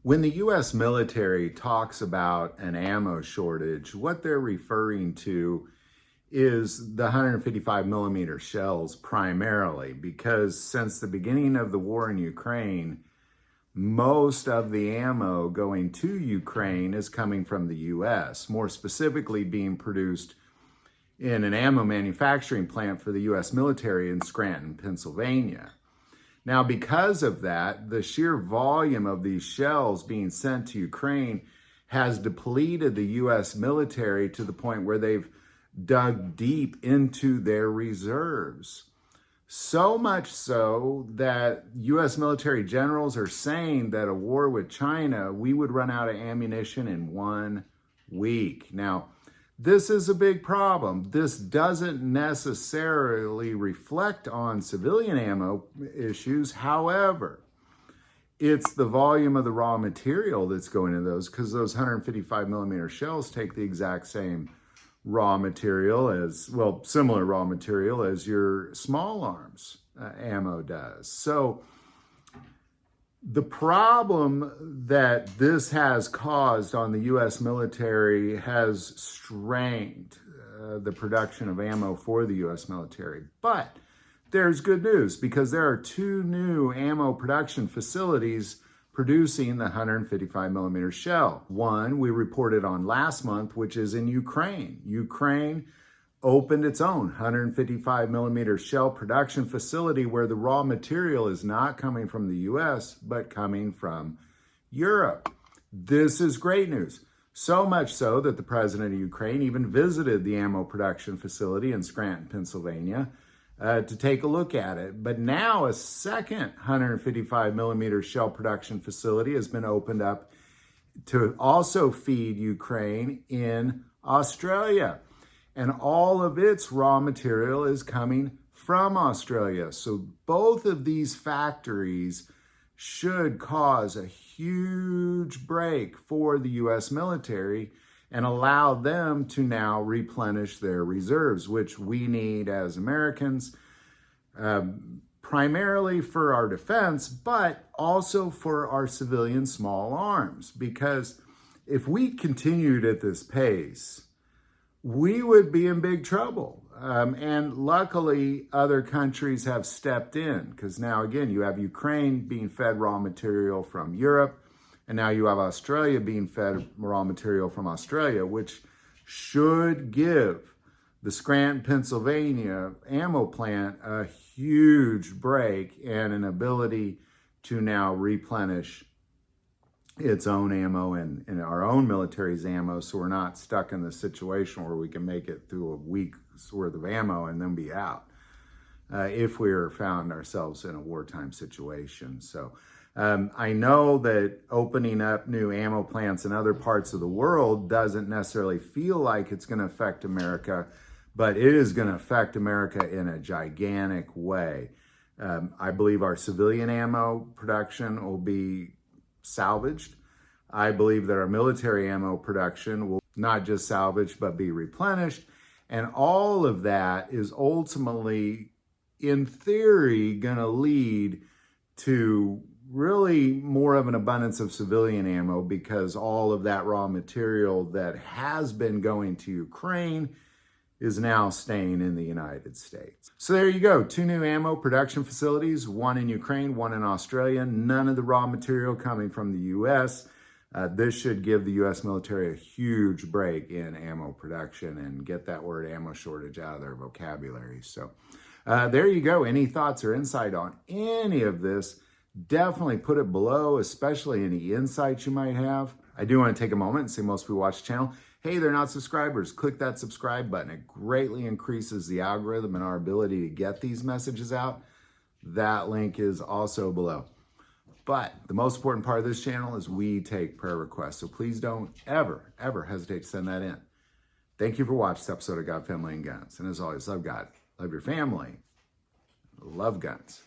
When the U.S. military talks about an ammo shortage, what they're referring to is the 155 millimeter shells primarily, because since the beginning of the war in Ukraine, most of the ammo going to Ukraine is coming from the U.S., more specifically being produced in an ammo manufacturing plant for the U.S. military in Scranton, Pennsylvania. Now, because of that, the sheer volume of these shells being sent to Ukraine has depleted the U.S. military to the point where they've dug deep into their reserves. So much so that U.S. military generals are saying that a war with China, we would run out of ammunition in 1 week. Now, this is a big problem. This doesn't necessarily reflect on civilian ammo issues. However, it's the volume of the raw material that's going into those, because those 155 millimeter shells take the exact same raw material as, well, similar raw material as your small arms ammo does. So the problem that this has caused on the U.S. military has strained the production of ammo for the U.S. military. But there's good news, because there are 2 new ammo production facilities producing the 155 millimeter shell. One we reported on last month, which is in Ukraine. Ukraine opened its own 155 millimeter shell production facility where the raw material is not coming from the US, but coming from Europe. This is great news. So much so that the president of Ukraine even visited the ammo production facility in Scranton, Pennsylvania, to take a look at it. But now a second 155 millimeter shell production facility has been opened up to also feed Ukraine in Australia. And all of its raw material is coming from Australia. So both of these factories should cause a huge break for the U.S. military and allow them to now replenish their reserves, which we need as Americans, primarily for our defense, but also for our civilian small arms. Because if we continued at this pace, we would be in big trouble. And luckily, other countries have stepped in, because now, again, you have Ukraine being fed raw material from Europe, and now you have Australia being fed raw material from Australia, which should give the Scranton, Pennsylvania ammo plant a huge break and an ability to now replenish its own ammo and our own military's ammo, so we're not stuck in the situation where we can make it through a week's worth of ammo and then be out if we're found ourselves in a wartime situation. So I know that opening up new ammo plants in other parts of the world doesn't necessarily feel like it's going to affect America, but it is going to affect America in a gigantic way. I believe our civilian ammo production will be salvaged. I believe that our military ammo production will not just salvage, but be replenished. And all of that is ultimately, in theory, going to lead to really more of an abundance of civilian ammo, because all of that raw material that has been going to Ukraine is now staying in the United States. So there you go, 2 new ammo production facilities, one in Ukraine, one in Australia, none of the raw material coming from the US. This should give the US military a huge break in ammo production and get that word ammo shortage out of their vocabulary. So there you go. Any thoughts or insight on any of this, definitely put it below, especially any insights you might have. I do want to take a moment and say most people watch the channel, hey, they're not subscribers. Click that subscribe button. It greatly increases the algorithm and our ability to get these messages out. That link is also below. But the most important part of this channel is we take prayer requests. So please don't ever, ever hesitate to send that in. Thank you for watching this episode of God, Family, and Guns. And as always, love God, love your family, love guns.